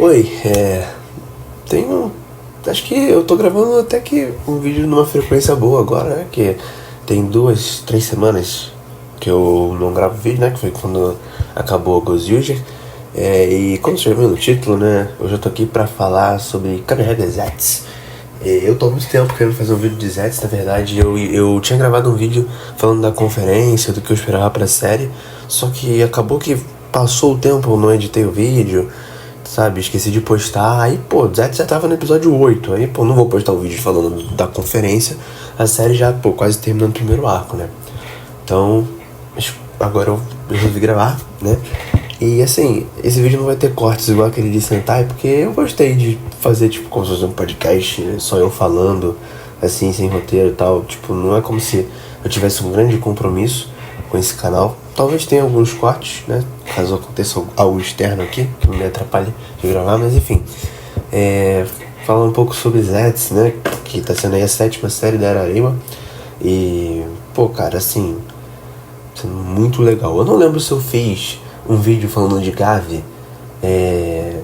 Oi, tenho. Acho que eu tô gravando até que um vídeo numa frequência boa agora, né? Que tem 2, 3 semanas que eu não gravo vídeo, né? Que foi quando acabou o Ghost User. E como você já viu no título, né? Eu já tô aqui pra falar sobre Kamen Rider Zets. Eu tô há muito tempo querendo fazer um vídeo de Zets, na verdade. Eu tinha gravado um vídeo falando da conferência, do que eu esperava pra série. Só que acabou que passou o tempo, eu não editei o vídeo, sabe, esqueci de postar. Aí, pô, Zets já tava no episódio 8. Aí, pô, não vou postar o vídeo falando da conferência. A série já, pô, quase terminando o primeiro arco, né? Então, agora eu resolvi gravar, né? E assim, esse vídeo não vai ter cortes igual aquele de Sentai, porque eu gostei de fazer, tipo, como se fosse um podcast, né? Só eu falando, assim, sem roteiro e tal. Tipo, não é como se eu tivesse um grande compromisso com esse canal. Talvez tenha alguns cortes, né? Caso aconteça algo externo aqui, que não me atrapalhe de gravar, mas enfim. Falar um pouco sobre Zets, né? Que tá sendo aí a 7ª série da Ararema. E, pô, cara, assim, sendo muito legal. Eu não lembro se eu fiz um vídeo falando de Gavi,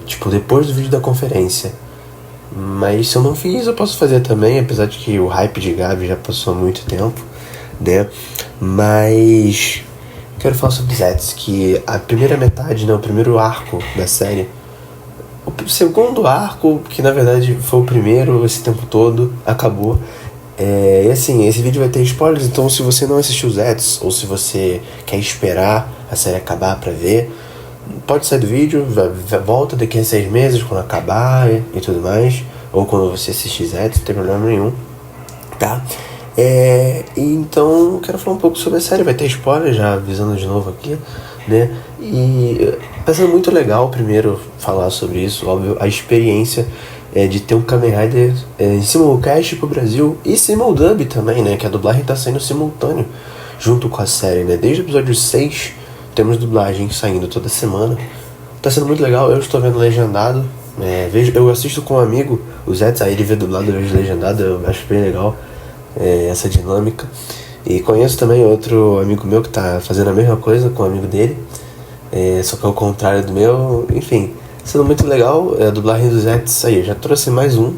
tipo, depois do vídeo da conferência. Mas se eu não fiz, eu posso fazer também, apesar de que o hype de Gavi já passou há muito tempo, né? Mas quero falar sobre Zets, que a primeira metade, né, o primeiro arco da série, o segundo arco, que na verdade foi o primeiro esse tempo todo, acabou. E assim, esse vídeo vai ter spoilers, então se você não assistiu Zets, ou se você quer esperar a série acabar pra ver, pode sair do vídeo, volta daqui a 6 meses quando acabar e tudo mais, ou quando você assistir Zets, não tem problema nenhum, tá? E então quero falar um pouco sobre a série, vai ter spoiler, já avisando de novo aqui, né? E tá sendo muito legal primeiro falar sobre isso, óbvio, a experiência de ter um Kamen Rider em simulcast pro Brasil e simuldub também, né? Que a dublagem tá saindo simultâneo junto com a série, né? Desde o episódio 6 temos dublagem saindo toda semana. Tá sendo muito legal, eu estou vendo legendado. Eu assisto com um amigo, o Zets, aí ele vê dublado, eu vejo legendado, eu acho bem legal essa dinâmica. E conheço também outro amigo meu que tá fazendo a mesma coisa com um amigo dele, só que é o contrário do meu, enfim. Sendo muito legal, a dublagem do Zets aí, eu já trouxe mais um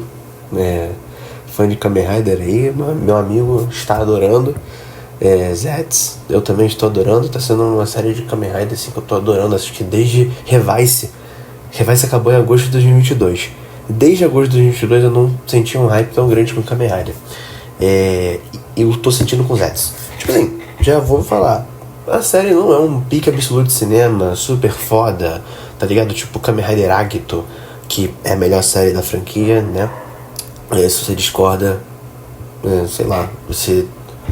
fã de Kamen Rider aí, meu amigo está adorando Zets, eu também estou adorando, tá sendo uma série de Kamen Rider assim, que eu tô adorando, assisti desde Revice acabou em agosto de 2022, desde agosto de 2022 eu não senti um hype tão grande com Kamen Rider, eu tô sentindo com Zets, tipo assim, já vou falar, a série não é um pique absoluto de cinema, super foda, tá ligado? Tipo Kamen Rider Agito, que é a melhor série da franquia, né? Se você discorda, sei lá, você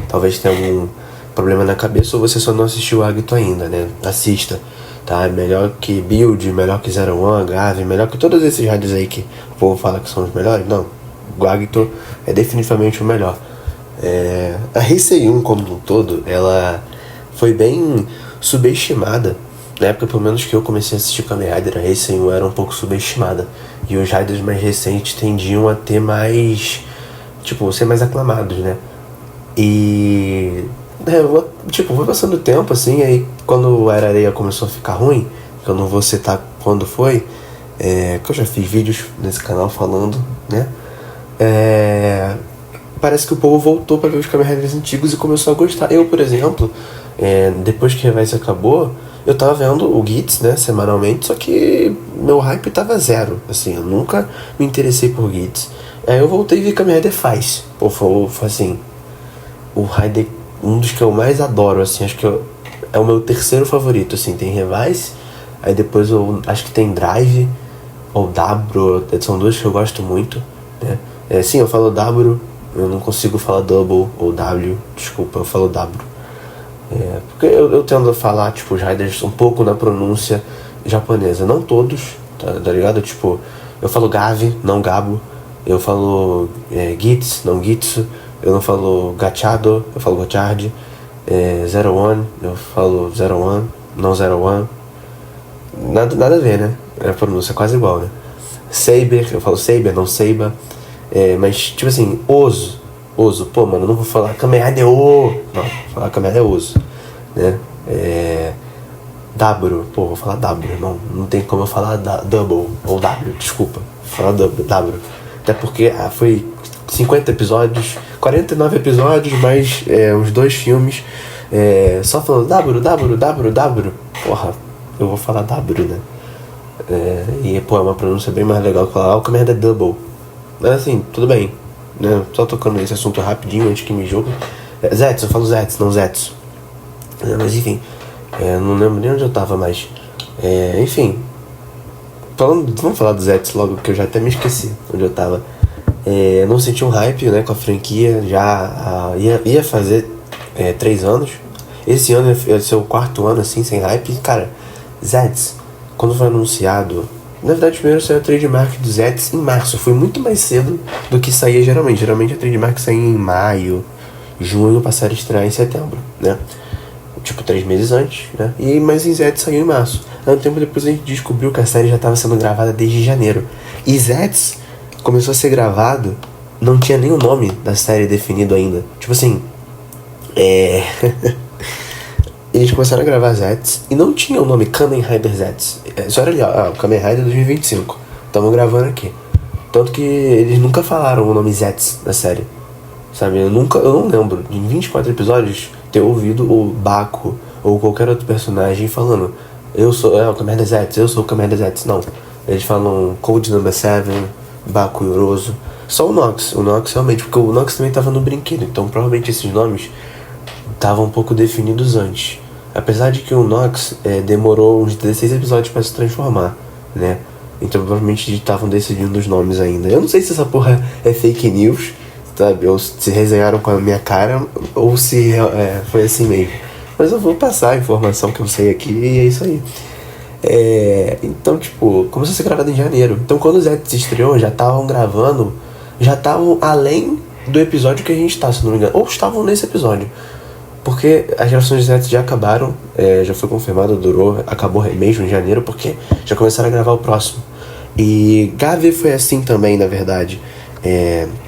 talvez tenha algum problema na cabeça ou você só não assistiu Agito ainda, né? Assista, tá? É melhor que Build, melhor que Zero One, Gavi, melhor que todos esses rádios aí que o povo fala que são os melhores. Não, o Agito é definitivamente o melhor. A Heisei 1 como um todo, ela foi bem subestimada. Na época, pelo menos que eu comecei a assistir Kamen Rider, a Heisei 1 era um pouco subestimada. E os Riders mais recentes tendiam a ter mais, tipo, ser mais aclamados, né? E foi passando o tempo, assim, aí quando a Areia começou a ficar ruim, que eu não vou citar quando foi, que eu já fiz vídeos nesse canal falando, né? Parece que o povo voltou pra ver os Kamen Riders antigos e começou a gostar. Eu, por exemplo, depois que Revice acabou, eu tava vendo o Gits, né, semanalmente, só que meu hype tava zero, assim, eu nunca me interessei por Gits. Aí eu voltei e vi Kamen Rider Faz. Pô, foi assim, o Rider, um dos que eu mais adoro, assim, acho que é o meu terceiro favorito, assim, tem Revice, aí depois eu acho que tem Drive, ou W, são duas que eu gosto muito, né. Sim, eu falo W, eu não consigo falar Double ou W, desculpa, eu falo W. Porque eu tendo a falar, tipo, os Riders um pouco na pronúncia japonesa. Não todos, tá ligado? Tipo, eu falo Gavi, não Gabo. Eu falo Gits, não Gitsu. Eu não falo Gachado, eu falo Gachard. Zero One, eu falo Zero One, não Zero One. Nada a ver, né? A pronúncia é quase igual, né? Saber, eu falo Saber, não Seiba. Mas, tipo assim, Oso, pô, mano, eu não vou falar Kamen Rider O, não, vou falar Kamen Rider Oso, né? W, pô, vou falar W, irmão. Não tem como eu falar double, ou W, desculpa. Vou falar W. Até porque foi 50 episódios, 49 episódios, mais uns 2 filmes. Só falando W. Porra, eu vou falar W, né? E, pô, é uma pronúncia bem mais legal que falar, o Kamen Rider Double. Mas assim, tudo bem, né? Só tocando nesse assunto rapidinho antes que me jogue. Zetsu, eu falo Zetsu, não Zetsu. Mas enfim, não lembro nem onde eu tava mais. Enfim, vamos falar do Zetsu logo, que eu já até me esqueci onde eu tava. Não senti um hype, né, com a franquia, já ia fazer 3 anos. Esse ano ia ser o 4º ano, assim, sem hype. E, cara, Zetsu, quando foi anunciado, na verdade primeiro saiu a trademark do Zetsu em março. Foi muito mais cedo do que saía geralmente. Geralmente a trademark saía em maio, junho, pra série estrear em setembro, né? Tipo 3 meses antes, né? Mas em Zetsu saiu em março. Aí um tempo depois a gente descobriu que a série já estava sendo gravada desde janeiro. E Zetsu começou a ser gravado, não tinha nem o nome da série definido ainda. Tipo assim, eles começaram a gravar Zetsu e não tinha o nome Kamen Rider Zetsu. Só era ali, ó, Kamen Rider 2025. Estamos gravando aqui. Tanto que eles nunca falaram o nome Zetsu da série. Sabe, eu não lembro de 24 episódios ter ouvido o Baku ou qualquer outro personagem falando eu sou o Kamen Rider Zetsu, eu sou o Kamen Rider Zetsu. Não, eles falam Code Number 7, Baku Yoroso. Só o Nox realmente, porque o Nox também estava no brinquedo. Então provavelmente esses nomes estavam um pouco definidos antes. Apesar de que o Nox demorou uns 16 episódios para se transformar, né? Então provavelmente estavam decidindo os nomes ainda. Eu não sei se essa porra é fake news, sabe? Ou se resenharam com a minha cara, ou se foi assim mesmo. Mas eu vou passar a informação que eu sei aqui e é isso aí. Então, tipo, começou a ser gravado em janeiro. Então quando o Zetsu se estreou, já estavam gravando, já estavam além do episódio que a gente tá, se não me engano. Ou estavam nesse episódio. Porque as gravações de Zetsu já acabaram, já foi confirmado, acabou mesmo em janeiro, porque já começaram a gravar o próximo. E Gavi foi assim também, na verdade.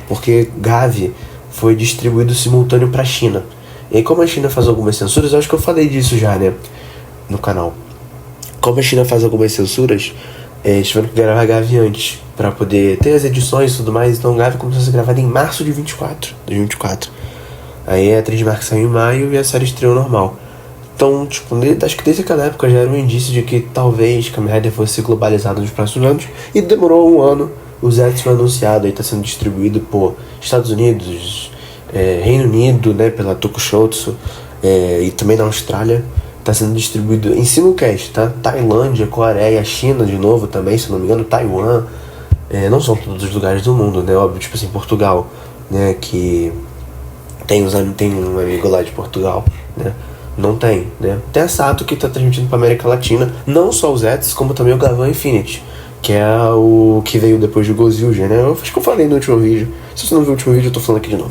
Porque Gavi foi distribuído simultâneo pra China. E aí, como a China faz algumas censuras, eu acho que eu falei disso já, né, no canal. Como a China faz algumas censuras, eles tiveram que gravar Gavi antes, pra poder ter as edições e tudo mais. Então Gavi começou a ser gravada em março de 2024. Aí a trademark saiu em maio e a série estreou normal. Então, tipo, acho que desde aquela época já era um indício de que talvez Kamen Rider fosse globalizado nos próximos anos. E demorou um ano. O Zetsu foi anunciado, aí tá sendo distribuído por Estados Unidos, Reino Unido, né, pela Tokushoutsu, e também na Austrália. Tá sendo distribuído em simulcast, tá? Tailândia, Coreia, China de novo também, se não me engano, Taiwan. Não são todos os lugares do mundo, né? Óbvio, tipo assim, Portugal, né, que tem um amigo lá de Portugal, né? Não tem, né? Tem a Sato que tá transmitindo pra América Latina, não só os Zetsu, como também o Gavan Infinity, que é o que veio depois de Gozilja, né? Eu acho que eu falei no último vídeo. Se você não viu o último vídeo, eu tô falando aqui de novo.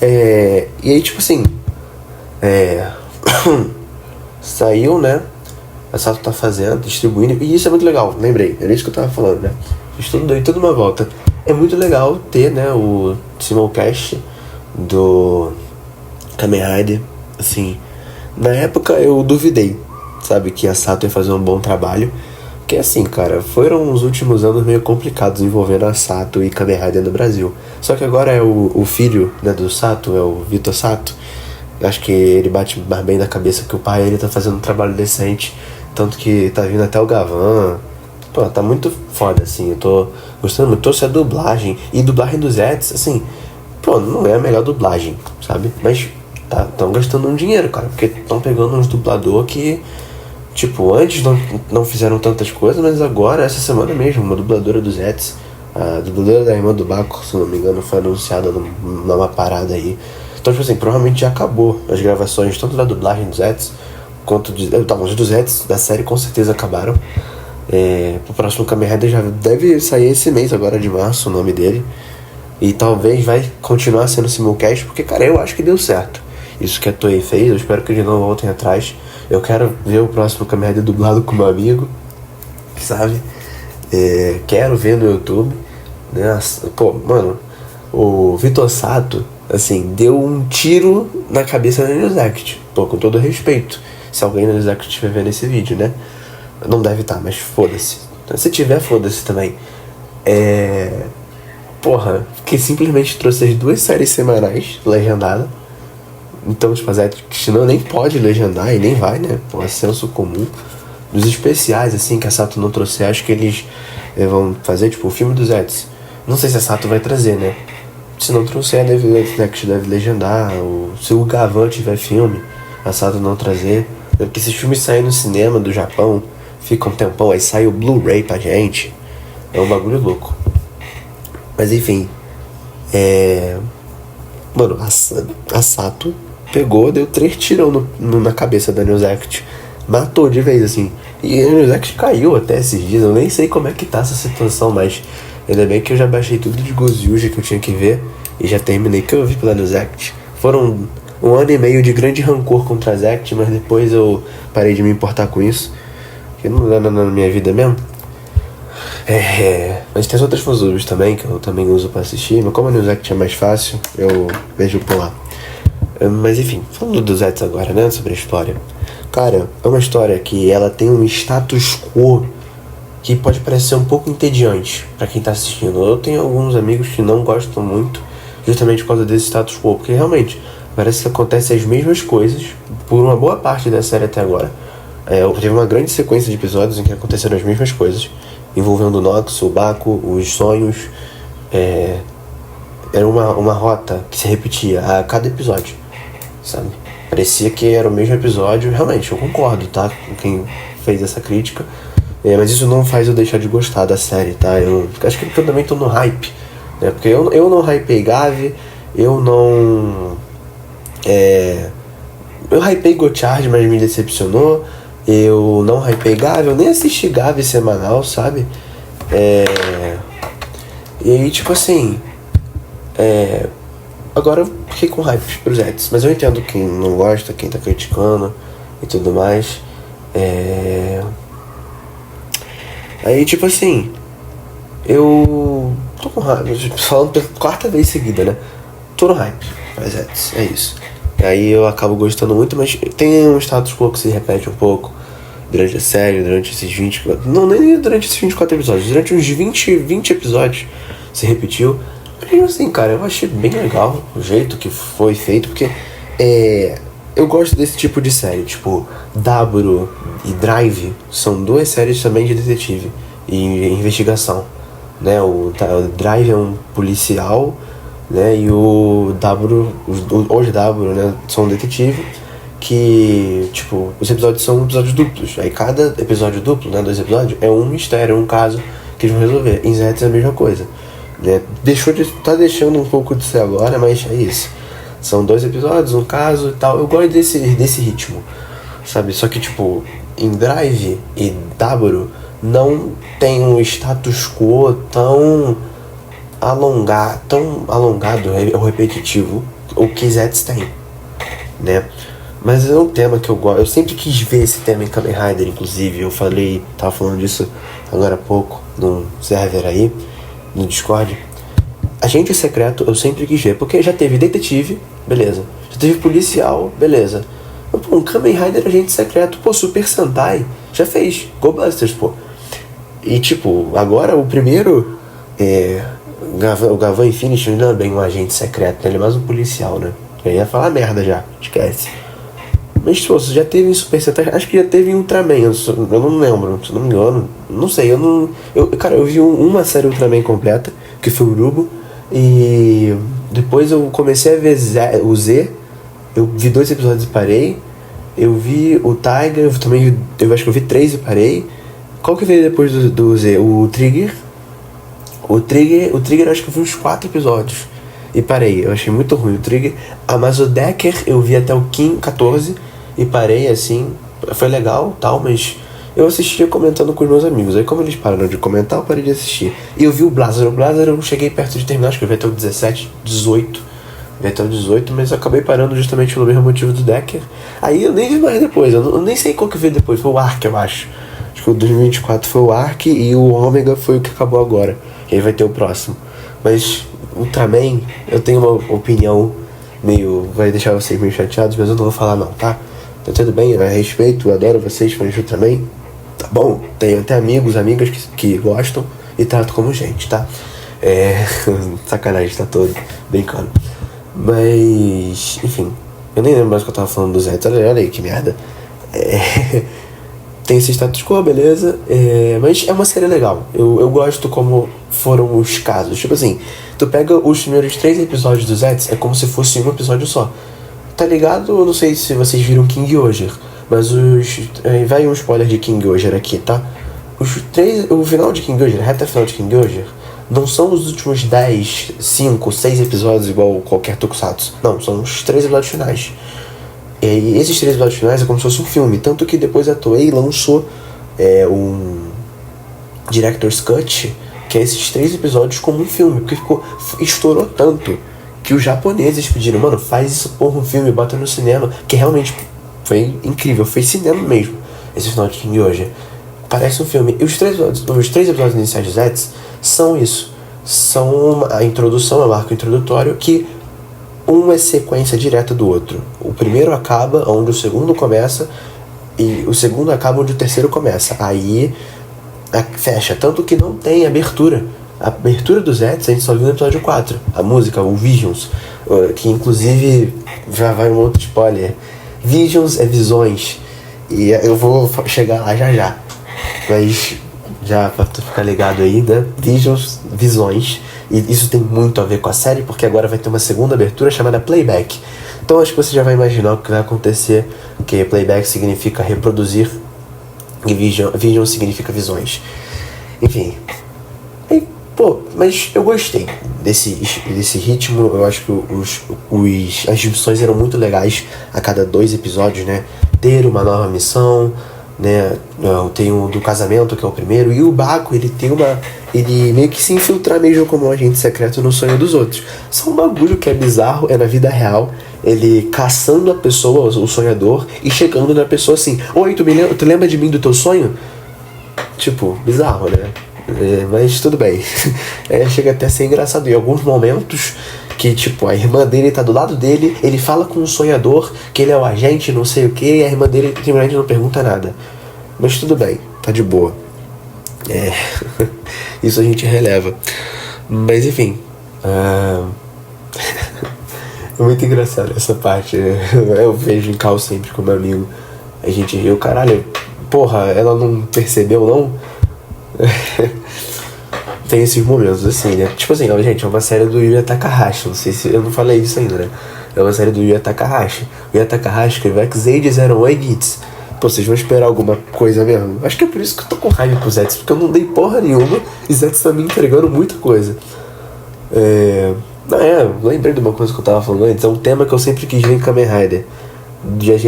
E aí, tipo assim, saiu, né? A Sato tá fazendo, distribuindo, e isso é muito legal, lembrei, era isso que eu tava falando, né? Dei toda uma volta. É muito legal ter, né, o simulcast do Kamen Rider, assim. Na época eu duvidei, sabe, que a Sato ia fazer um bom trabalho. Porque assim, cara, foram os últimos anos meio complicados envolvendo a Sato e Kamen Rider no Brasil. Só que agora é o filho, né, do Sato, é o Vitor Sato. Acho que ele bate mais bem na cabeça que o pai, ele tá fazendo um trabalho decente. Tanto que tá vindo até o Gavan. Pô, tá muito foda, assim. Eu tô gostando muito. Trouxe a dublagem. E dublagem do Zetsu, assim, pô, não é a melhor dublagem, sabe? Mas tão gastando um dinheiro, cara. Porque tão pegando uns dublador que, tipo, antes não fizeram tantas coisas, mas agora, essa semana mesmo, uma dubladora do Zetsu, a dubladora da irmã do Baku, se não me engano, foi anunciada numa parada aí. Então, tipo assim, provavelmente já acabou as gravações, tanto da dublagem do Zetsu, quanto os do Zetsu da série com certeza acabaram. Pro próximo Kamen Rider já deve sair esse mês agora de março, o nome dele. E talvez vai continuar sendo simulcast, porque, cara, eu acho que deu certo. Isso que a Toei fez, eu espero que eles não voltem atrás. Eu quero ver o próximo Kamen Rider dublado com meu amigo, sabe? Quero ver no YouTube, né? Pô, mano, o Vitor Sato, assim, deu um tiro na cabeça da News Act, pô, com todo respeito. Se alguém no Exec estiver vendo esse vídeo, né? Não deve estar, mas foda-se. Se tiver, foda-se também. Porra, que simplesmente trouxe as 2 séries semanais legendadas. Então, tipo, a Zet não nem pode legendar e nem vai, né? Pô, é senso comum. Dos especiais, assim, que a Sato não trouxe, acho que eles vão fazer, tipo, o filme dos Zets. Não sei se a Sato vai trazer, né? Se não trouxer, a Next deve legendar. Ou se o Gavan tiver filme, a Sato não trazer. Porque esses filmes saem no cinema do Japão, fica um tempão, aí sai o Blu-ray pra gente. É um bagulho louco. Mas enfim, mano, a Sato pegou, deu 3 tirão na cabeça da Newsect. Matou de vez, assim. E a Newsect caiu até esses dias. Eu nem sei como é que tá essa situação, mas ainda bem que eu já baixei tudo de Gozyuja que eu tinha que ver. E já terminei que eu vi pela Newsect. Foram 1 ano e meio de grande rancor contra a Zect, mas depois eu parei de me importar com isso. Que não dá na minha vida mesmo. Mas tem as outras fansubs também, que eu também uso pra assistir. Mas como a Newsect é mais fácil, eu vejo por lá. Mas enfim, falando dos Zets agora, né, sobre a história. Cara, é uma história que ela tem um status quo que pode parecer um pouco entediante pra quem tá assistindo. Eu tenho alguns amigos que não gostam muito, justamente por causa desse status quo, porque realmente parece que acontecem as mesmas coisas por uma boa parte da série até agora. Teve uma grande sequência de episódios em que aconteceram as mesmas coisas, envolvendo o Nox, o Baku, os sonhos. Era uma rota que se repetia a cada episódio, sabe? Parecia que era o mesmo episódio. Realmente, eu concordo, tá? Com quem fez essa crítica. Mas isso não faz eu deixar de gostar da série, tá? Eu acho que eu também tô no hype, né? Porque eu não hypei Gavi, eu não... Eu hypei Gotchard, mas me decepcionou. Eu não hypei Gavi, eu nem assisti Gavi semanal, sabe? E aí, tipo assim... Agora eu fiquei com hype pros Zets, mas eu entendo quem não gosta, quem tá criticando e tudo mais. Aí, tipo assim... Eu tô com hype, falando pela 4ª vez seguida, né? Tô no hype pros Zets, é isso. Aí eu acabo gostando muito, mas tem um status quo que se repete um pouco durante a série, durante esses 24... Não, nem durante esses 24 episódios, durante uns 20 episódios se repetiu. Mas assim, cara, eu achei bem legal o jeito que foi feito, porque eu gosto desse tipo de série, tipo W e Drive são 2 séries também de detetive e investigação, né? O Drive é um policial, né? E o W, os W, né, são um detetive que, tipo, os episódios são episódios duplos. Aí cada episódio duplo, né, 2 episódios, é um mistério, um caso que eles vão resolver. Em Zets é a mesma coisa, né? Tá deixando um pouco de ser agora, mas é isso. São 2 episódios, um caso e tal. Eu gosto desse ritmo, sabe? Só que, tipo, em Drive e W não tem um status quo tão alongado ou repetitivo o que Zets tem, né? Mas é um tema que eu gosto. Eu sempre quis ver esse tema em Kamen Rider, inclusive. Tava falando disso agora há pouco num server aí, no Discord. Agente secreto eu sempre quis ver, porque já teve detetive, beleza. Já teve policial, beleza. Pô, um Kamen Rider agente secreto, pô, Super Sentai, já fez. Go Busters, pô. E tipo, agora o primeiro, o Gavan Infinity não é bem um agente secreto, né? Ele é mais um policial, né? Eu ia falar merda já, esquece. Mas, pô, você já teve em Super Sentai, acho que já teve em Ultraman, eu não lembro, se não me engano, não sei, cara, eu vi uma série Ultraman completa, que foi o Urubo, e depois eu comecei a ver o Z, eu vi 2 episódios e parei, eu vi o Tiger, eu acho que eu vi 3 e parei. Qual que veio depois do Z? O Trigger, eu acho que eu vi uns 4 episódios e parei, eu achei muito ruim o Trigger. Mas o Decker eu vi até o 14 e parei, assim, foi legal, tal, mas eu assistia comentando com os meus amigos. Aí como eles pararam de comentar, eu parei de assistir. E eu vi o Blazer eu cheguei perto de terminar, acho que eu vi até o 17, 18, vi até o 18, mas eu acabei parando justamente pelo mesmo motivo do Decker. Aí eu nem vi mais depois, eu nem sei qual que veio depois, foi o Ark, eu acho que o 2024 foi o Ark e o Ômega foi o que acabou agora. E aí vai ter o próximo. Mas Ultraman, eu tenho uma opinião meio... vai deixar vocês meio chateados, mas eu não vou falar não, tá? tá tudo bem, eu respeito, eu adoro vocês, fãs do Ultraman. Tá bom, tenho até amigos, amigas que gostam e trato como gente, tá? Sacanagem, tá todo brincando. Mas, enfim, eu nem lembro mais o que eu tava falando do Zé, olha aí que merda. Tem esse status quo, beleza, mas é uma série legal. Eu gosto como foram os casos. Tipo assim, tu pega os primeiros 3 episódios do Zets, é como se fosse um episódio só. Tá ligado? Eu não sei se vocês viram King Oger, mas vai um spoiler de King Oger aqui, tá? O final de King Oger, a reta final de King Oger, não são os últimos 10, 5, 6 episódios igual qualquer tokusatsu. Não, são os 3 episódios finais. E esses 3 episódios finais é como se fosse um filme. Tanto que depois a Toei lançou um Director's Cut, que é esses 3 episódios como um filme. Porque estourou tanto que os japoneses pediram, mano, faz isso porra um filme, bota no cinema. Que realmente foi incrível, foi cinema mesmo. Esse final de King hoje parece um filme. E os 3 episódios iniciais de Zets são isso. São a introdução, o arco introdutório, que um é sequência direta do outro. O primeiro acaba onde o segundo começa e o segundo acaba onde o terceiro começa. Aí fecha, tanto que não tem abertura. A abertura do Zets a gente só viu no episódio 4. A música, o Visions, que inclusive já vai um outro spoiler. Visions é visões. E eu vou chegar lá já. Mas já pra tu ficar ligado aí, né? Visions, visões. E isso tem muito a ver com a série, porque agora vai ter uma segunda abertura chamada Playback. Então acho que você já vai imaginar o que vai acontecer, que Playback significa reproduzir e Vision significa visões. Enfim. Mas eu gostei desse ritmo. Eu acho que as missões eram muito legais a cada 2 episódios, né? Ter uma nova missão, né? Tem o do casamento, que é o primeiro, e o Baco, ele meio que se infiltrar mesmo como um agente secreto no sonho dos outros. Só um bagulho que é bizarro, é na vida real, ele caçando a pessoa, o sonhador, e chegando na pessoa assim, oi, tu lembra de mim do teu sonho? Tipo, bizarro, né? Mas tudo bem. Chega até a ser engraçado em alguns momentos que, tipo, a irmã dele tá do lado dele, ele fala com um sonhador que ele é o agente, não sei o que, e a irmã dele simplesmente não pergunta nada. Mas tudo bem, tá de boa. Isso a gente releva. Mas enfim, é muito engraçado essa parte. Eu vejo em Cal sempre com meu amigo. A gente riu, caralho, porra, ela não percebeu não? Tem esses momentos assim, né? Tipo assim, gente, é uma série do Yuya Takahashi. Não sei se eu não falei isso ainda, né? É uma série do Yuya Takahashi. O Yuya Takahashi escreveu X-Aid 01 Gits. Pô, vocês vão esperar alguma coisa mesmo? Acho que é por isso que eu tô com raiva pro Zets, porque eu não dei porra nenhuma e Zets tá me entregando muita coisa. Lembrei de uma coisa que eu tava falando antes. É um tema que eu sempre quis ver em Kamen Rider.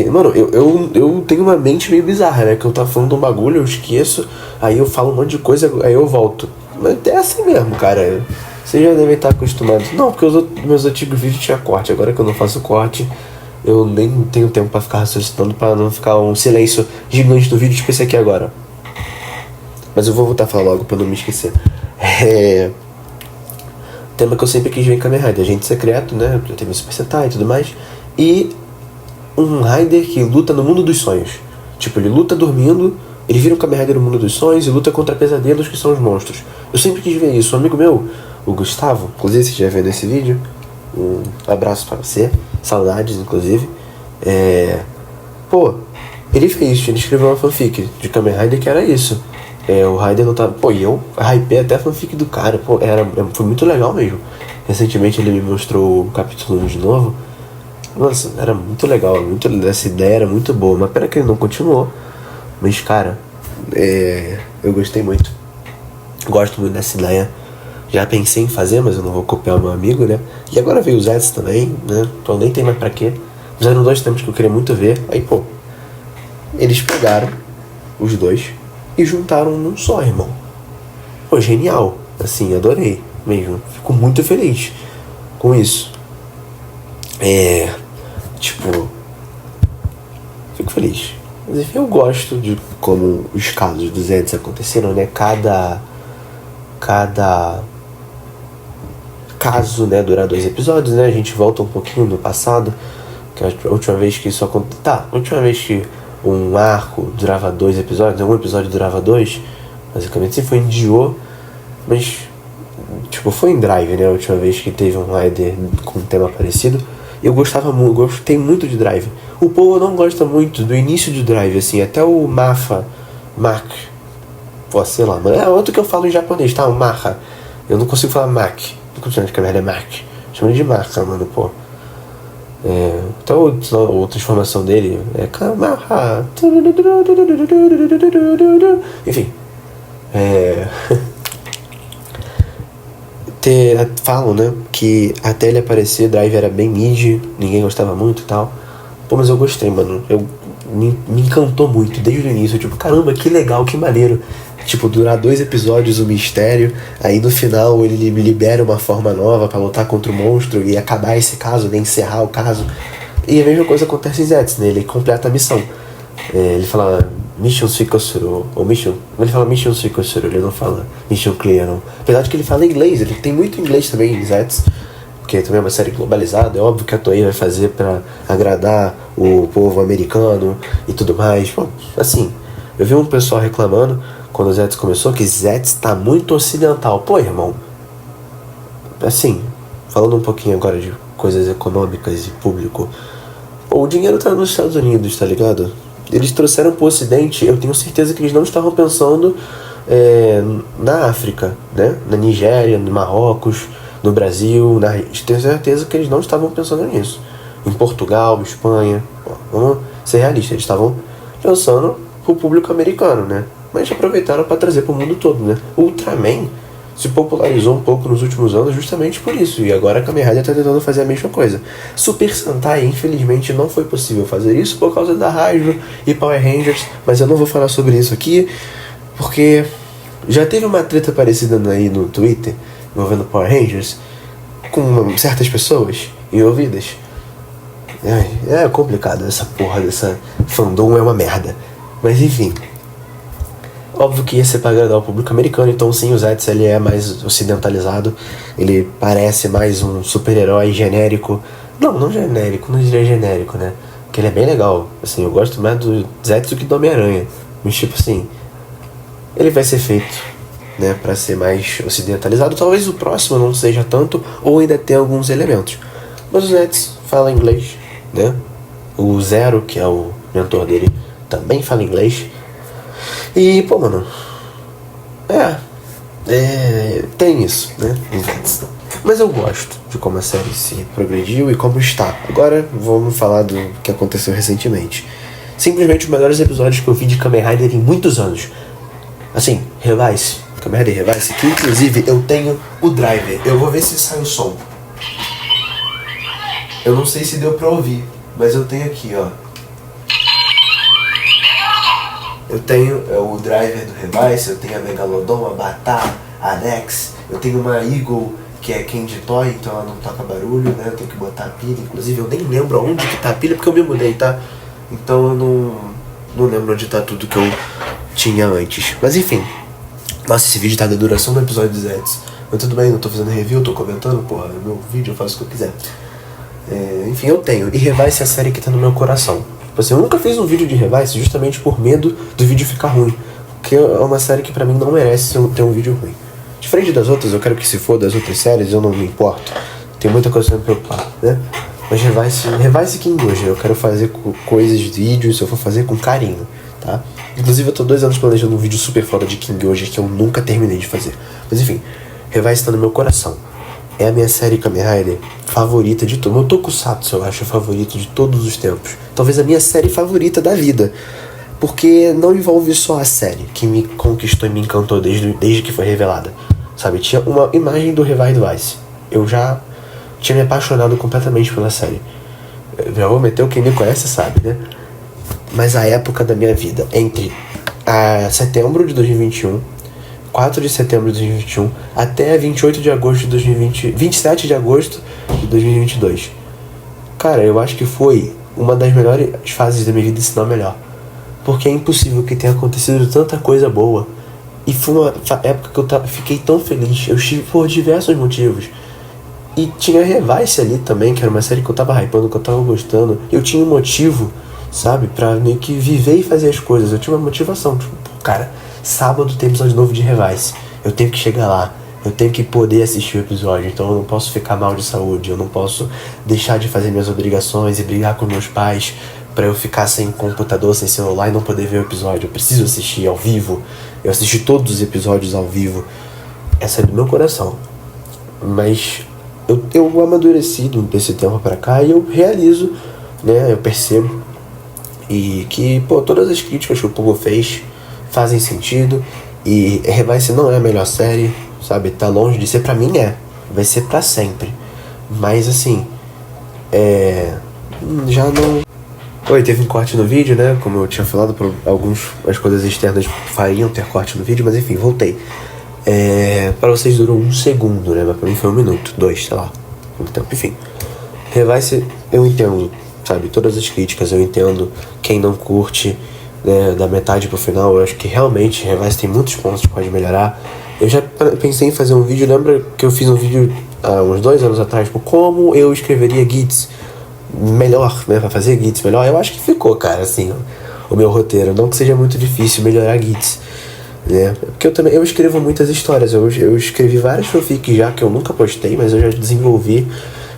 Mano, eu tenho uma mente meio bizarra, né? Que eu tava falando de um bagulho, eu esqueço, aí eu falo um monte de coisa, aí eu volto. Mas é assim mesmo, cara. Vocês já devem estar acostumados. Não, porque meus antigos vídeos tinha corte. Agora que eu não faço corte, eu nem tenho tempo pra ficar raciocinando, pra não ficar um silêncio gigante no vídeo, tipo esse aqui agora. Mas eu vou voltar a falar logo pra não me esquecer. Tema que eu sempre quis ver em Kamen Rider, agente secreto, né? Teve Super Sentai e tudo mais. E um Rider que luta no mundo dos sonhos. Tipo, ele luta dormindo, ele vira um Kamen Rider no mundo dos sonhos e luta contra pesadelos que são os monstros. Eu sempre quis ver isso. Um amigo meu, o Gustavo, inclusive se estiver vendo esse vídeo, um abraço pra você, saudades inclusive. Ele escreveu uma fanfic de Kamen Rider que era isso. O Rider não tava. E eu hypei até a fanfic do cara. Foi muito legal mesmo. Recentemente ele me mostrou o capítulo 1 de novo. Nossa, era muito legal, essa ideia era muito boa, mas pena que ele não continuou. Mas cara, eu gostei muito. Gosto muito dessa ideia. Já pensei em fazer, mas eu não vou copiar o meu amigo, né? E agora veio o Zets também, né? Então nem tem mais pra quê. Mas eram 2 temas que eu queria muito ver. Aí, eles pegaram os 2 e juntaram num só, irmão. Genial. Assim, adorei mesmo. Fico muito feliz com isso. Fico feliz. Mas enfim, eu gosto de como os casos dos Zeds aconteceram, né? Cada caso, né, dura 2 episódios, né? A gente volta um pouquinho no passado, Que a última vez que isso aconteceu... Tá, a última vez que um arco durava 2 episódios, um episódio durava 2, basicamente sim, foi em Dio, mas tipo, foi em Drive, né, a última vez que teve um rider com um tema parecido. Eu gostei muito de Drive. O povo não gosta muito do início de Drive, assim, até o Mark, pô, sei lá, mano, é outro que eu falo em japonês, tá, o Maha, eu não consigo falar Mac, não consigo de câmera, é Mark, chama de marca, mano, pô. Então outra transformação dele é Kamaha. Enfim, falam, né, que até ele aparecer, Drive era bem mid, ninguém gostava muito e tal. Pô, mas eu gostei, mano. Me encantou muito desde o início. Tipo, caramba, que legal, que maneiro. Tipo, durar 2 episódios o mistério, aí no final ele libera uma forma nova pra lutar contra o monstro e acabar esse caso, né, encerrar o caso. E a mesma coisa acontece em Zetsu, né? Ele completa a missão. Ele fala Mission Suikosuru, ou Mission... Ele fala Mission Suikosuru, ele não fala Mission Clear, não. Apesar de que ele fala inglês, ele tem muito inglês também em Zetsu, porque também é uma série globalizada. É óbvio que a Toei vai fazer pra agradar o povo americano e tudo mais. Bom, assim, eu vi um pessoal reclamando quando o Zetsu começou que Zetsu tá muito ocidental. Pô, irmão, assim, falando um pouquinho agora de coisas econômicas e público, o dinheiro tá nos Estados Unidos, tá ligado? Eles trouxeram pro Ocidente, eu tenho certeza que eles não estavam pensando na África, né? Na Nigéria, no Marrocos, no Brasil, tenho certeza que eles não estavam pensando nisso. Em Portugal, Espanha, vamos ser realistas, eles estavam pensando pro público americano, né? Mas aproveitaram para trazer pro mundo todo, né? Ultraman se popularizou um pouco nos últimos anos justamente por isso, e agora a Kamen Rider tá tentando fazer a mesma coisa. Super Sentai, infelizmente, não foi possível fazer isso por causa da Hydro e Power Rangers, mas eu não vou falar sobre isso aqui, porque já teve uma treta parecida aí no Twitter, envolvendo Power Rangers, com certas pessoas envolvidas. É complicado, essa porra dessa fandom é uma merda. Mas enfim, óbvio que ia ser pra agradar o público americano, então sim, o Zetsu ele é mais ocidentalizado, ele parece mais um super-herói genérico. Não genérico, não diria genérico, né? Porque ele é bem legal, assim, eu gosto mais do Zetsu que do Homem-Aranha. Mas tipo assim, ele vai ser feito, né, pra ser mais ocidentalizado. Talvez o próximo não seja tanto, ou ainda tenha alguns elementos. Mas o Zetsu fala inglês, né? O Zero, que é o mentor dele, também fala inglês. E, pô, mano, tem isso, né? Mas eu gosto de como a série se progrediu e como está. Agora vamos falar do que aconteceu recentemente. Simplesmente os melhores episódios que eu vi de Kamen Rider em muitos anos. Assim, Revice, Kamen Rider Revice, que inclusive eu tenho o driver. Eu vou ver se sai o som. Eu não sei se deu pra ouvir, mas eu tenho aqui, ó. Eu tenho o driver do Revice, eu tenho a Megalodon, a Batá, a Alex, eu tenho uma Eagle que é Candy Toy, então ela não toca barulho, né? Eu tenho que botar a pilha, inclusive eu nem lembro onde que tá a pilha porque eu me mudei, tá? Então eu não lembro onde tá tudo que eu tinha antes. Mas enfim, nossa, esse vídeo tá da duração do episódio de Zetsu. Mas tudo bem, não tô fazendo review, tô comentando, porra, é meu vídeo, eu faço o que eu quiser. Enfim, eu tenho. E Revice é a série que tá no meu coração. Tipo assim, eu nunca fiz um vídeo de Revice justamente por medo do vídeo ficar ruim. Porque é uma série que pra mim não merece ter um vídeo ruim. Diferente das outras, eu quero que se for das outras séries, eu não me importo. Tem muita coisa pra me preocupar, né? Mas Revice King hoje, eu quero fazer coisas, vídeos, eu vou fazer com carinho, tá? Inclusive eu tô 2 anos planejando um vídeo super foda de King hoje que eu nunca terminei de fazer. Mas enfim, Revice tá no meu coração. É a minha série Kamen Rider favorita de todo. Meu Tokusatsu, eu acho, favorito de todos os tempos. Talvez a minha série favorita da vida. Porque não envolve só a série que me conquistou e me encantou desde que foi revelada. Sabe, tinha uma imagem do Revice. Eu já tinha me apaixonado completamente pela série. Eu já vou meter, quem me conhece sabe, né? Mas a época da minha vida, entre setembro de 2021... 4 de setembro de 2021 até 28 de agosto de 2020, 27 de agosto de 2022. Cara, eu acho que foi uma das melhores fases da minha vida, se não a melhor. Porque é impossível que tenha acontecido tanta coisa boa. E foi uma época que eu fiquei tão feliz. Eu estive por diversos motivos. E tinha Revice ali também, que era uma série que eu tava hypando, que eu tava gostando. Eu tinha um motivo, sabe, pra meio que viver e fazer as coisas. Eu tinha uma motivação, tipo, cara, sábado tem episódio novo de Revice. Eu tenho que chegar lá. Eu tenho que poder assistir o episódio, então eu não posso ficar mal de saúde, eu não posso deixar de fazer minhas obrigações e brigar com meus pais pra eu ficar sem computador, sem celular e não poder ver o episódio. Eu preciso assistir ao vivo. Eu assisti todos os episódios ao vivo. Essa é do meu coração. Mas eu amadureci desse tempo pra cá e eu realizo, né, eu percebo e que, pô, todas as críticas que o povo fez fazem sentido. E Revice não é a melhor série, sabe? Tá longe de ser, pra mim vai ser pra sempre. Mas assim, já não... Oi, teve um corte no vídeo, né? Como eu tinha falado, por as coisas externas fariam ter corte no vídeo, mas enfim, voltei. Pra vocês durou 1 segundo, né? Mas pra mim foi 1 minuto, 2, sei lá. Muito tempo, enfim. Revice, eu entendo, sabe? Todas as críticas, eu entendo quem não curte, né, da metade pro final. Eu acho que realmente Revice tem muitos pontos que pode melhorar. Eu já pensei em fazer um vídeo, lembra que eu fiz um vídeo há uns 2 anos atrás, tipo, como eu escreveria GITs melhor, né, pra fazer GITs melhor. Eu acho que ficou, cara, assim, o meu roteiro. Não que seja muito difícil melhorar GITs, né, porque eu escrevo muitas histórias. Eu escrevi várias fanfics já, que eu nunca postei, mas eu já desenvolvi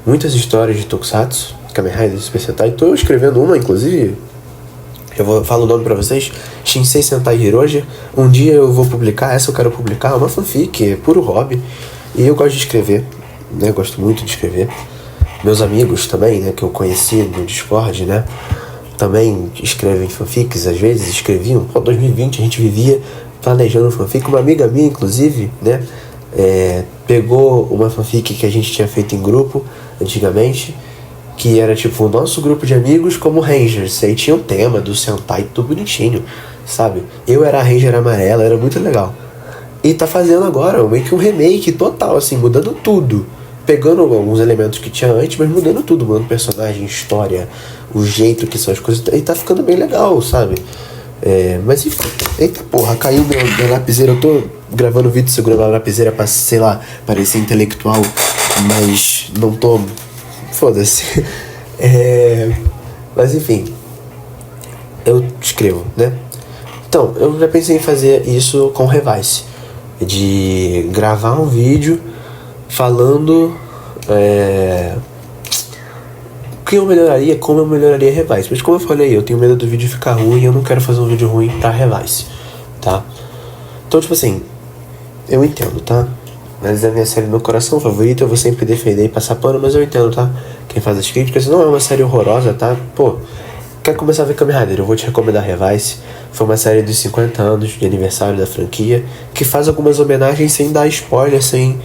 muitas histórias de Tokusatsu, Kamen Rider, Super Sentai. Tô escrevendo uma, inclusive, falo o nome pra vocês, Shinsei Sentai Hiroji. Um dia eu vou publicar, essa eu quero publicar, é uma fanfic, é puro hobby. E eu gosto de escrever, né, gosto muito de escrever. Meus amigos também, né, que eu conheci no Discord, né, também escrevem fanfics, às vezes escreviam. 2020 a gente vivia planejando fanfic. Uma amiga minha, inclusive, né, pegou uma fanfic que a gente tinha feito em grupo antigamente, que era tipo o nosso grupo de amigos como Rangers. Aí tinha o tema do Sentai, tudo bonitinho, sabe? Eu era a Ranger amarela, era muito legal. E tá fazendo agora meio que um remake total, assim, mudando tudo. Pegando alguns elementos que tinha antes, mas mudando tudo, mudando personagem, história, o jeito que são as coisas. E tá ficando bem legal, sabe? Mas enfim, eita porra, caiu minha lapiseira. Eu tô gravando vídeo segurando a lapiseira pra, sei lá, parecer intelectual, mas não tô. Foda-se. Mas enfim, eu escrevo, né? Então, eu já pensei em fazer isso com Revice, de gravar um vídeo falando o que eu melhoraria, como eu melhoraria Revice. Mas como eu falei, eu tenho medo do vídeo ficar ruim e eu não quero fazer um vídeo ruim pra Revice, tá? Então, tipo assim, eu entendo, tá? Mas é a minha série do meu coração favorita, eu vou sempre defender e passar pano, mas eu entendo, tá? Quem faz as críticas, não é uma série horrorosa, tá? Pô, quer começar a ver Kamen Rider? Eu vou te recomendar Revice. Foi uma série dos 50 anos de aniversário da franquia, que faz algumas homenagens sem dar spoiler, sem...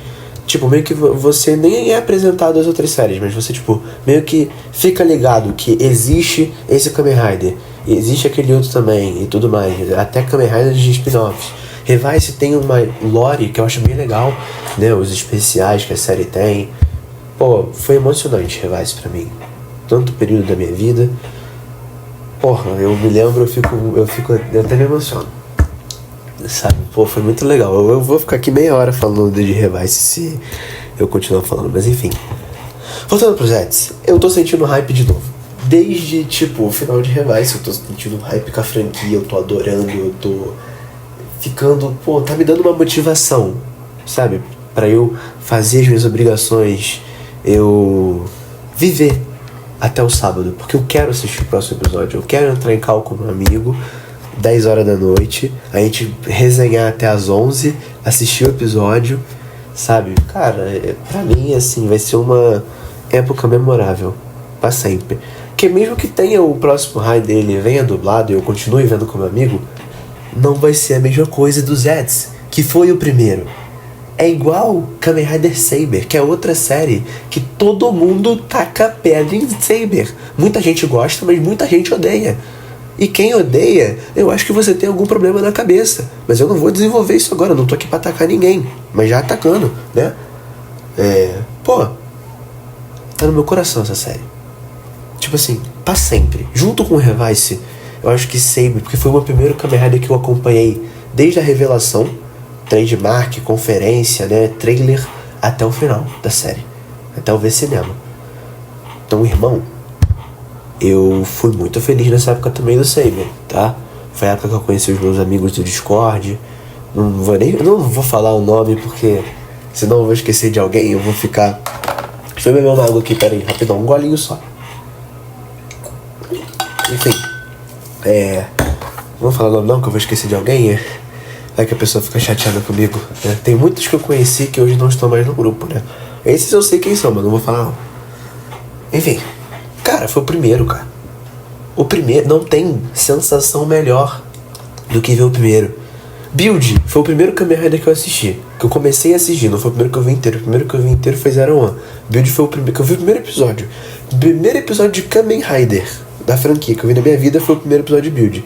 Tipo, meio que você nem é apresentado às outras séries, mas você, tipo, meio que fica ligado que existe esse Kamen Rider, e existe aquele outro também, e tudo mais. Até Kamen Rider de spin-offs. Revice tem uma lore que eu acho bem legal, né? Os especiais que a série tem. Pô, foi emocionante Revice pra mim. Tanto período da minha vida. Porra, eu me lembro, eu até me emociono. Sabe? Pô, foi muito legal. Eu vou ficar aqui meia hora falando de Revice se eu continuar falando, mas enfim. Voltando pros Zets, eu tô sentindo hype de novo. Desde, tipo, o final de Revice eu tô sentindo hype com a franquia, eu tô adorando, eu tô ficando, pô, tá me dando uma motivação, sabe? Pra eu fazer as minhas obrigações, eu viver até o sábado, porque eu quero assistir o próximo episódio, eu quero entrar em call com um amigo, 10 horas da noite, a gente resenhar até as 11, assistir o episódio, sabe? Cara, pra mim, assim, vai ser uma época memorável, pra sempre. Porque mesmo que tenha o próximo raid dele, venha dublado e eu continue vendo como amigo, não vai ser a mesma coisa do Zets, que foi o primeiro. É igual Kamen Rider Saber, que é outra série que todo mundo taca pedra em Saber. Muita gente gosta, mas muita gente odeia. E quem odeia, eu acho que você tem algum problema na cabeça. Mas eu não vou desenvolver isso agora, eu não tô aqui pra atacar ninguém. Mas já atacando, né? Pô, tá no meu coração essa série. Tipo assim, pra sempre. Junto com o Revice, eu acho que Saber, porque foi o meu primeiro Kamen Rider que eu acompanhei desde a revelação, trademark, conferência, né, trailer, até o final da série. até eu ver cinema. Então, irmão, eu fui muito feliz nessa época também do Saber, tá? Foi a época que eu conheci os meus amigos do Discord. Não vou falar o nome porque senão eu vou esquecer de alguém, eu vou ficar... Deixa eu beber uma água aqui, peraí, rapidão, um golinho só. Enfim, não vou falar o nome não, que eu vou esquecer de alguém, é que a pessoa fica chateada comigo, né? Tem muitos que eu conheci que hoje não estão mais no grupo, né? Esses eu sei quem são, mas não vou falar não. Enfim, cara, foi o primeiro, cara. O primeiro, não tem sensação melhor do que ver o primeiro. Build foi o primeiro Kamen Rider que eu assisti. Que eu comecei a assistir, não foi o primeiro que eu vi inteiro. O primeiro que eu vi inteiro foi Zero One. Build foi o primeiro que eu vi, o primeiro episódio. O primeiro episódio de Kamen Rider da franquia que eu vi na minha vida foi o primeiro episódio de Build.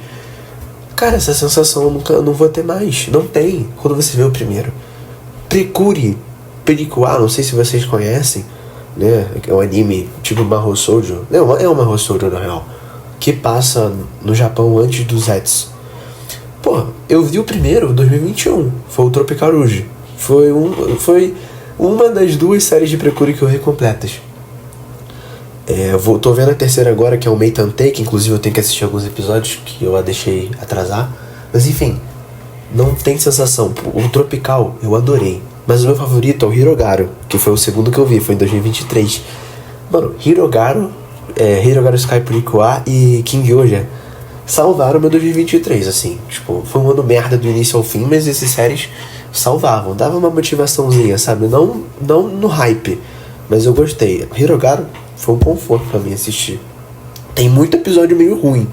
Cara, essa sensação eu não vou ter mais. Não tem quando você vê o primeiro. Precure Perikuwa, não sei se vocês conhecem, né? É um anime tipo Mahou Shoujo. É um Mahou Shoujo na real, que passa no Japão antes do Zets. Pô, eu vi o primeiro, 2021, foi o Tropical Rouge. Foi uma das duas séries de Precure que eu vi completas. Tô vendo a terceira agora, que é o Meitan Take, inclusive eu tenho que assistir alguns episódios que eu a deixei atrasar. Mas enfim, não tem sensação. O Tropical eu adorei, mas o meu favorito é o Hirogaru, que foi o segundo que eu vi, foi em 2023. Mano, Hirogaru Sky Perikuwa e King Oja salvaram o meu 2023, assim. Tipo, foi um ano merda do início ao fim, mas essas séries salvavam, dava uma motivaçãozinha, sabe? Não no hype, mas eu gostei. Hirogaru foi um conforto pra mim assistir. Tem muito episódio meio ruim,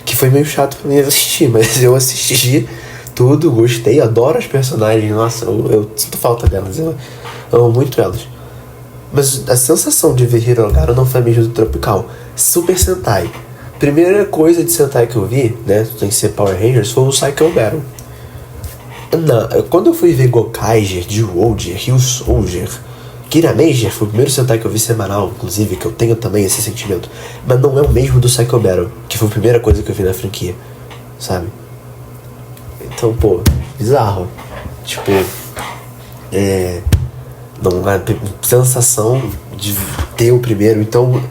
que foi meio chato pra mim assistir, mas eu assisti tudo, gostei, adoro as personagens. Nossa, eu sinto falta delas, eu amo muito elas. Mas a sensação de ver Hirogaru não foi a mesma do Tropical. Super Sentai. Primeira coisa de Sentai que eu vi, né, sem ser Power Rangers, foi o Psycho Battle. Quando eu fui ver Gokaiger, Zyuohger, Ryu Soldier, Kiramager, foi o primeiro Sentai que eu vi semanal, inclusive, que eu tenho também esse sentimento. Mas não é o mesmo do Psycho Battle, que foi a primeira coisa que eu vi na franquia, sabe? Então, pô, bizarro. Tipo, não, a sensação de ter o primeiro. Então,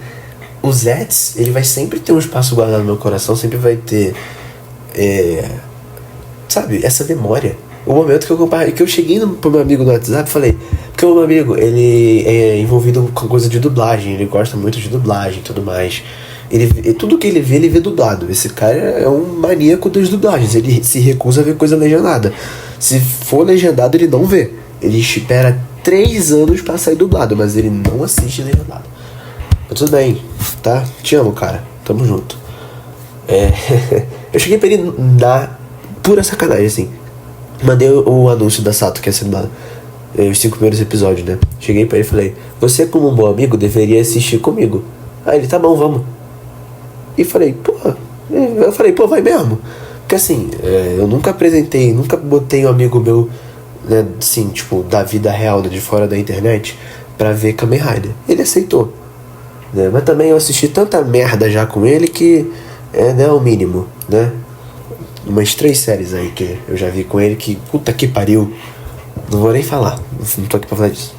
o Zets, ele vai sempre ter um espaço guardado no meu coração, sempre vai ter, sabe, essa memória. O momento que eu cheguei pro meu amigo no WhatsApp e falei, porque o meu amigo, ele é envolvido com coisa de dublagem, ele gosta muito de dublagem e tudo mais. Tudo que ele vê dublado. Esse cara é um maníaco das dublagens, ele se recusa a ver coisa legendada. Se for legendado, ele não vê. Ele espera 3 anos pra sair dublado, mas ele não assiste legendado. Mas tudo bem, tá? Te amo, cara. Tamo junto. Eu cheguei pra ele na pura sacanagem, assim. Mandei o anúncio da Sato, que ia ser dublado. Os 5 primeiros episódios, né? Cheguei pra ele e falei, você como um bom amigo deveria assistir comigo. Aí ele, tá bom, vamos. E falei, pô, vai mesmo. Porque assim, eu nunca botei um amigo meu, né, assim, tipo, da vida real, né, de fora da internet, pra ver Kamen Rider. Ele aceitou, né? Mas também eu assisti tanta merda já com ele que é o mínimo, né? Umas 3 séries aí que eu já vi com ele que, puta que pariu. Não vou nem falar, não tô aqui pra falar disso.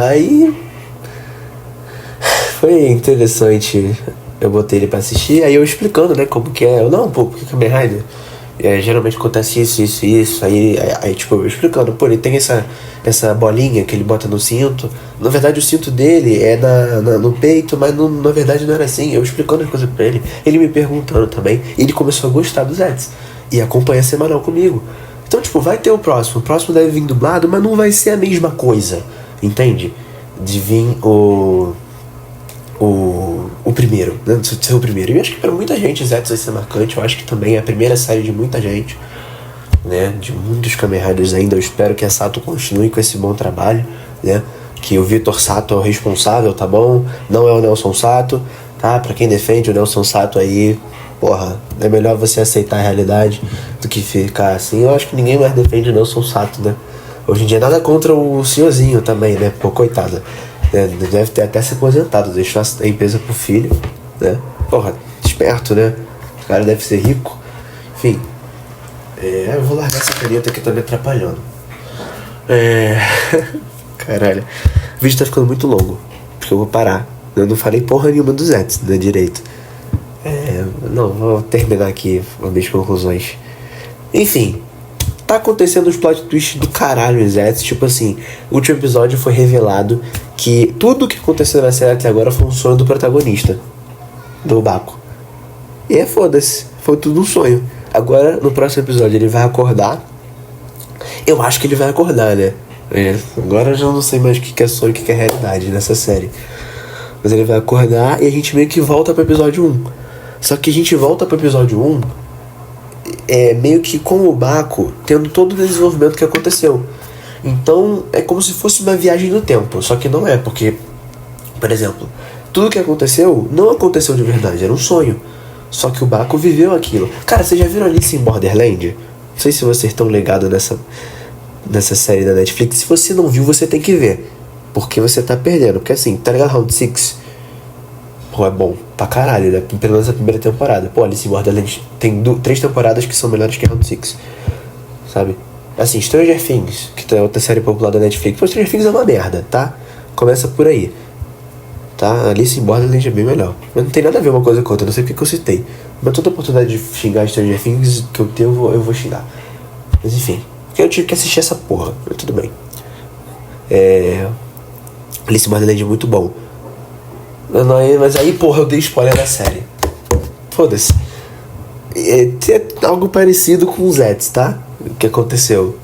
Aí foi interessante. Eu botei ele pra assistir, aí eu explicando, né, como que é. Porque Kamen Rider geralmente acontece isso. Aí tipo, eu explicando, pô, ele tem essa bolinha que ele bota no cinto. Na verdade, o cinto dele é no peito, mas na verdade não era assim. Eu explicando as coisas pra ele, ele me perguntando também. E ele começou a gostar dos Zets e acompanha semanal comigo. Então, tipo, vai ter o próximo deve vir dublado, mas não vai ser a mesma coisa, entende? De vir o primeiro, né? De ser o primeiro. E eu acho que pra muita gente Zets vai ser marcante. Eu acho que também é a primeira série de muita gente, né? De muitos Kamen Riders ainda. Eu espero que a Sato continue com esse bom trabalho, né? Que o Vitor Sato é o responsável, tá bom? Não é o Nelson Sato, tá? Pra quem defende o Nelson Sato aí, porra, é melhor você aceitar a realidade do que ficar assim. Eu acho que ninguém mais defende o Nelson Sato, né? Hoje em dia nada contra o senhorzinho também, né? Pô, coitado. Deve ter até se aposentado, deixou a empresa pro filho, né? Porra, esperto, né? O cara deve ser rico. Enfim, eu vou largar essa caneta que tá me atrapalhando. Caralho. O vídeo tá ficando muito longo, porque eu vou parar. Eu não falei porra nenhuma dos Zets, né, direito. Não, vou terminar aqui as minhas conclusões. Enfim, tá acontecendo uns plot twists do caralho em Zets. Tipo assim, o último episódio foi revelado que tudo que aconteceu na série até agora foi um sonho do protagonista, do Baco. E foda-se, foi tudo um sonho. Agora, no próximo episódio, ele vai acordar. Eu acho que ele vai acordar, né? Agora eu já não sei mais o que é sonho e o que é realidade nessa série. Mas ele vai acordar e a gente meio que volta pro episódio 1. Só que a gente volta pro episódio 1 meio que com o Baco tendo todo o desenvolvimento que aconteceu. Então é como se fosse uma viagem no tempo. Só que não é, porque, por exemplo, tudo que aconteceu não aconteceu de verdade, era um sonho. Só que o Baco viveu aquilo. Cara, vocês já viram Alice em Borderland? Não sei se vocês estão ligados nessa série da Netflix. Se você não viu, você tem que ver, porque você tá perdendo. Porque assim, tá ligado? Round 6, pô, é bom pra caralho, né? Pelo menos a primeira temporada. Pô, Alice in Borderland tem 3 temporadas que são melhores que Round 6, sabe? Assim, Stranger Things, que é outra série popular da Netflix. Pô, Stranger Things é uma merda, tá? Começa por aí, tá? Alice in Borderland é bem melhor. Mas não tem nada a ver uma coisa com outra, não sei porque que eu citei. Mas toda oportunidade de xingar Stranger Things que eu tenho, eu vou xingar. Mas enfim, porque eu tive que assistir essa porra, mas tudo bem. Alice in Borderland é muito bom. Mas aí, porra, eu dei spoiler da série. Foda-se. É algo parecido com os Zets, tá? O que aconteceu.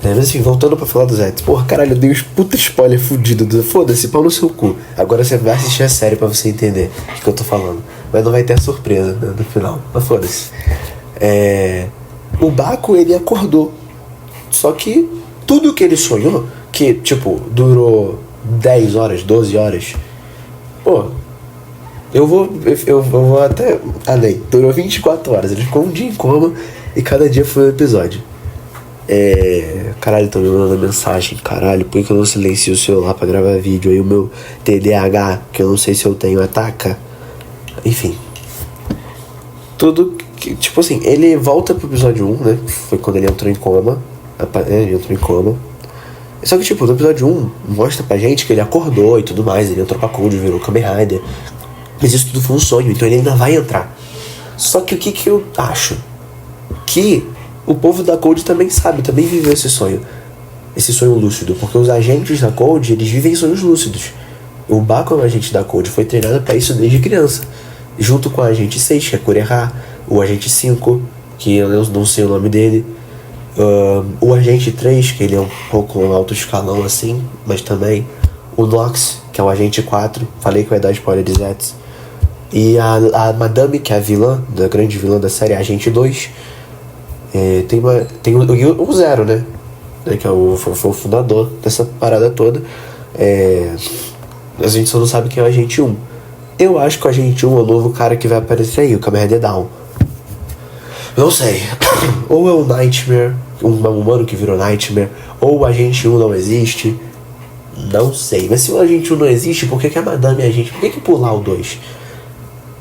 Mas enfim, voltando pra falar dos Zets. Porra, caralho, eu dei uns puta spoiler fudido. Foda-se, pau no seu cu. Agora você vai assistir a série pra você entender o que eu tô falando. Mas não vai ter a surpresa, né, no final. Mas foda-se. O Baco, ele acordou. Só que tudo que ele sonhou, que, tipo, durou 10 horas, 12 horas... Pô, eu vou até além. Durou 24 horas. Ele ficou um dia em coma e cada dia foi um episódio. Caralho, estão me mandando mensagem. Caralho, por que eu não silencio o celular pra gravar vídeo? Aí o meu TDAH, que eu não sei se eu tenho, ataca. Enfim. Tudo que, tipo assim, ele volta pro episódio 1, né? Foi quando ele entrou em coma. Ele entrou em coma. Só que, tipo, no episódio 1 mostra pra gente que ele acordou e tudo mais. Ele entrou pra Cold, virou Kamen Rider. Mas isso tudo foi um sonho, então ele ainda vai entrar. Só que o que eu acho? Que o povo da Cold também sabe, também viveu esse sonho. Esse sonho lúcido. Porque os agentes da Cold, eles vivem sonhos lúcidos. O Baco é um agente da Cold, foi treinado pra isso desde criança. Junto com o agente 6, que é Kureha. O agente 5, que eu não sei o nome dele. O agente 3, que ele é um pouco um alto escalão assim, mas também o Nox, que é o agente 4, falei que vai dar spoiler de Zets, e a Madame, que é a vilã, da grande vilã da série, a agente 2. Tem o Zero, né, que foi o fundador dessa parada toda. A gente só não sabe quem é o agente 1. Eu acho que o agente 1 é o novo cara que vai aparecer aí, o Kamen Rider Down. Não sei. Ou é o Nightmare, um humano que virou Nightmare, ou o agente 1 não existe. Não sei. Mas se o agente 1 não existe, por que a Madame é agente? Por que pular o 2?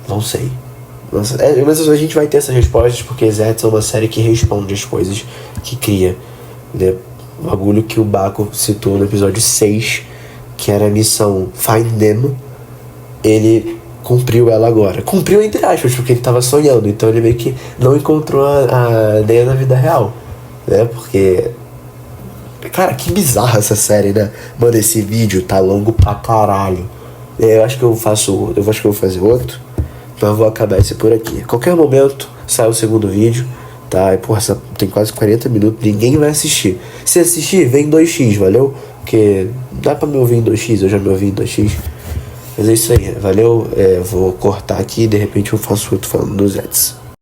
Não sei. Mas a gente vai ter essas respostas, porque Zets é uma série que responde as coisas que cria, né? O bagulho que o Baco citou no episódio 6, que era a missão Find Nemo, ele cumpriu ela agora. Cumpriu entre aspas, porque ele tava sonhando. Então ele meio que não encontrou a ideia na vida real, né? Porque, cara, que bizarra essa série, né? Mano, esse vídeo tá longo pra caralho. Eu acho que eu vou fazer outro, mas vou acabar esse por aqui. A qualquer momento sai o segundo vídeo, tá? E, porra, tem quase 40 minutos, ninguém vai assistir. Se assistir, vem 2x, valeu? Porque dá pra me ouvir em 2x, eu já me ouvi em 2x. Mas é isso aí, valeu? Vou cortar aqui e de repente eu faço outro falando dos Zets.